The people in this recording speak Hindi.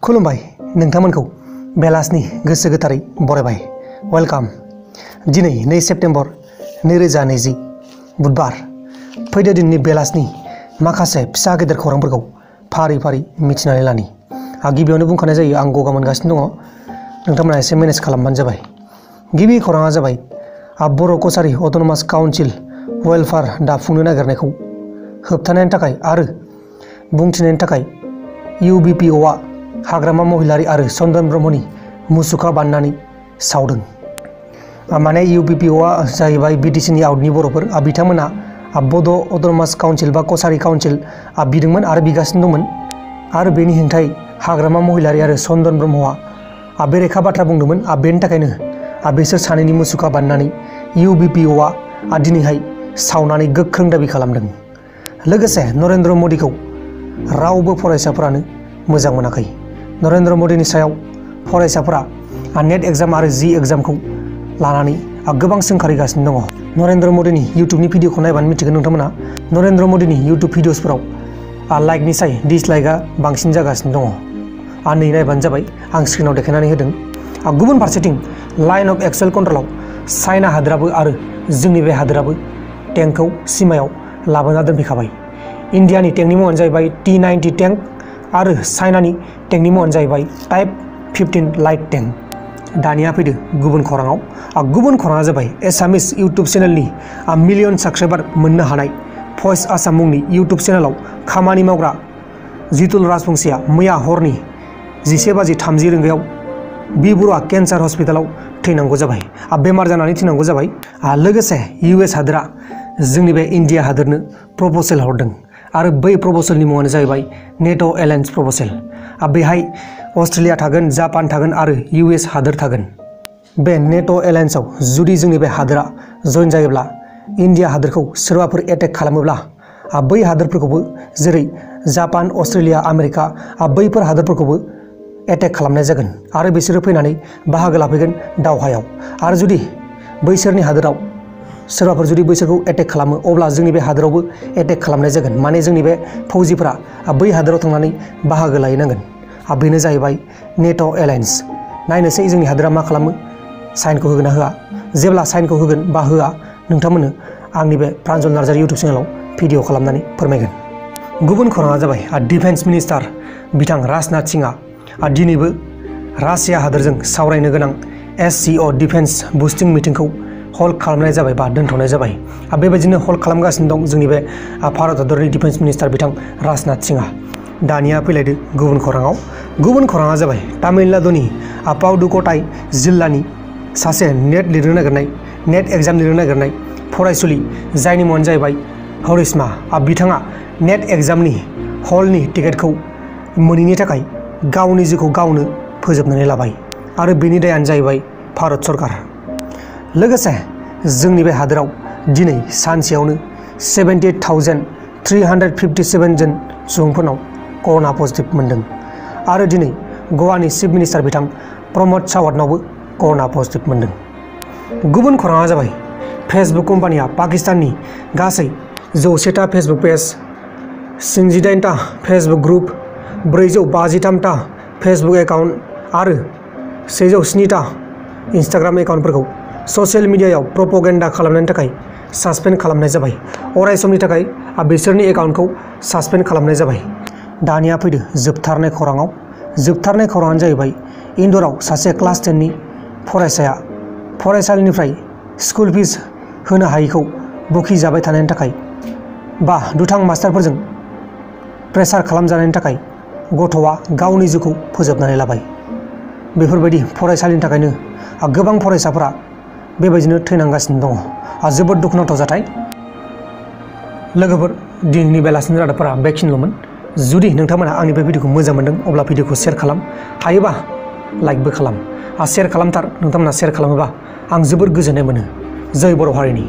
खुलुमबाय नोंथांमोनखौ बेलासिनि गोसो गोथारै बरायबाय वेलकाम। दिनै 2 सेप्तेम्बर 2020 बुधबार फैदो दिननि बेलासिनि माखासे फिसा गेदेर खौरांफोरखौ फारि फारि मिथिनानै लानि। गिबियावनो बुंखानाय जायो आं गगा मोनगासिनो दङ, नोंथांमोना एसे मेनेज खालामबानो जाबाय। गिबि खौराङा जाबाय बर' कसारी अट'नमास काउन्सिल वेलफेयार दाफुंनो नागिरनायखौ होबथानायनि थाखाय आरो बुंथिनायनि थाखाय UBPOआ हाग्रामा महिलारी आरो चन्दन ब्रह्मनि मुसुखा बाननानै सावदों। माने UBPOआ जाहैबाय BTCनि आउटनि बर'फोर। बिथांमोना बड' अट'नमास काउन्सिल बा कसारी काउन्सिल बिदोंमोन आरो बिगासिनो दंमोन आरो बेनि हेंथायै हाग्रामा महिलारी आरो चन्दन ब्रह्मआ बेरेखा बाथ्रा बुंदोंमोन। बेनि थाखायनो बिसोर सानैनि मुसुखा बाननानै UBPOआ दिनैहाय सावनानै गोख्रों दाबि खालामदों। लोगोसे नरेन्द्र मदिखौ रावबो फरायसाफोरानो मोजां मोनाखै। नरेन्द्र मदिनि सायाव फरायसाफोरा नेट एग्जाम आरो जी एग्जामखौ लानानै गोबां सोंखारिगासिनो दङ। नरेन्द्र मदिनि इउटुबनि भिडिअखौ नायबानो मिथिगोन नोंथांमोना। नरेन्द्र मदिनि इउटुब भिडिअसफोराव लाइकनिसाय डिसलाइकआ बांसिन जागासिनो दङ। नै नायबानो जाबाय, आं स्क्रिनाव देखायनानै होदों। गुबुन फारसेथिं लाइन अफ एक्सुवेल कन्ट्रलाव चाइना हादोराबो आरो जोंनि बे हादोराबो टेंकखौ सिमायाव लाबोना दोनफैखाबाय। इन्डियानि टेंकनि मुङानो जाहैबाय T-90 टेंक आरो चाइनानि टेंकनि मुङानो जाहैबाय टाइप 15 लाइट टेंक। दानिया फैदो गुबुन खौराङाव। गुबुन खौराङा जाबाय एसामिस इउटुब चेनेलनि मिलियन साबस्क्राइबार मोननो हानाय भइस आसाम मुंनि इउटुब चेनेलाव खामानि मावग्रा जितुल राजबंसिया मैया हरनि 11:30 रिंगायाव बिबुरुआ केन्सार हस्पिटालाव थैनांगौ जाबाय। बेमार जानानै थैनांगौ जाबाय। लोगोसे US हादोरा जोंनि बे इन्डिया हादोरनो प्रप'जेल हरदों आरो बै प्रप'जेलनि मुङानो जाहैबाय नेट' एलायन्स प्रप'जेल। बेहाय अस्ट्रेलिया थागोन, जापान थागोन आरो US हादोर थागोन। बे नेट' एलायन्सआव जुदि जोंनि बे हादोरा जइन जायोब्ला इन्डिया हादोरखौ सोरबाफोर एटेक खालामोब्ला बै हादोरफोरखौबो जेरै जापान, अस्ट्रेलिया, आमेरिका बैफोर हादोरफोरखौबो एटेक खालामनाय जागोन आरो बिसोरो फैनानै बाहागो लाफैगोन दावहायाव। आरो जुदि बैसोरनि हादोराव सोरबाफोर जुदि बैसोरखौ एटेक खालामो अब्ला जोंनि बे हादोरावबो एटेक खालामनाय जागोन। माने जोंनि बे फौजिफोरा बै हादोराव थांनानै बाहागो लाहैनांगोन। बेनो जाहैबाय नेट' एलायन्स। नायनोसै जोंनि हादोरा मा खालामो, साइनखौ होगोन ना होआ। जेब्ला साइनखौ होगोन बा होआ नोंथांमोननो आंनि बे प्रान्जल नार्जारी इउटुब चेनेलाव भिडिअ खालामनानै फोरमायगोन। गुबुन खौराङा जाबाय डिफेन्स मिनिस्टार बिथां राजनाथ सिंहआ दिनैबो रासिया हादोरजों सावरायनो गोनां SCO डिफेन्स बुस्टिं मिटिंखौ हल्ड खालामनाय जाबाय बा दोनथ'नाय जाबाय। बेबायदिनो हल्ड खालामगासिनो दं जोंनि बे भारत हादरनि डिफेन्स मिनिस्टार बिथां राजनाथ सिंहआ। दानिया फैलायदो गुबुन खौराङाव। गुबुन खौराङा जाबाय तामिलनाडुनि पाउदुक'टाइ जिल्लानि सासे नेट एग्जाम लिरनो नागिरनाय फरायसुलि जायनि मुङानो जाहैबाय हरिस्मा। बिथाङा नेट एग्जामनि हलनि टिकेटखौ मोनैनि थाखाय गावनि जिउखौ गावनो फोजोबनानै लाबाय आरो बेनि दायानो जाहैबाय भारत सरकार। लोगोसे जोंनि बे हादोराव दिनै सानसेयावनो 78,357 जन सुबुंफोरनाव कर'ना पजिटिभ मोनदों आरो दिनै गवानि चिफ मिनिस्टार बिथां प्रमद सावन्तनावबो कर'ना पजिटिभ मोनदों। गुबुन खौराङा जाबाय फेसबुक कम्पानिया पाकिस्ताननि गासै 100टा फेसबुक पेज, 68टा फेसबुक ग्रुप, 453टा फेसबुक एकाउन्ट आरो 107टा इन्स्टाग्राम एकाउन्टफोरखौ ससियेल मिडियायाव प्रपगेन्डा खालामनायनि थाखाय सासपेन्ड खालामनाय जाबाय। अराय समनि थाखाय बिसोरनि एकाउन्टखौ सासपेन्ड खालामनाय जाबाय। दानिया फैदो जोबथारनाय खौराङाव। जोबथारनाय खौराङानो जाहैबाय इन्दराव सासे क्लास 10नि फरायसाया फरायसालिनिफ्राय स्कुल फिस होनो हायैखौ बखिजाबाय थानायनि थाखाय बा दुथां मास्टारफोरजों प्रेसार खालामजानायनि थाखाय गथ'आ गावनि जिउखौ फोजोबनानै लाबाय। बेफोरबायदि फरायसालिनि थाखायनो गोबां फरायसाफोरा बेबायदिनो थैनांगासिनो दङ। जोबोद दुखुनांथाव जाथाय। लोगोफोर, दिनैनि बेलासिनि रादाबफोरा बेखिनिल'मोन। जुदि नोंथांमोना आंनि बे भिडिअखौ मोजां मोनदों अब्ला भिडिअखौ शेयार खालाम, हायोबा लाइकबो खालाम। शेयार खालामथार। नोंथांमोना शेयार खालामोबा आं जोबोर गोजोननाय मोनो। जय बर' हारिनि।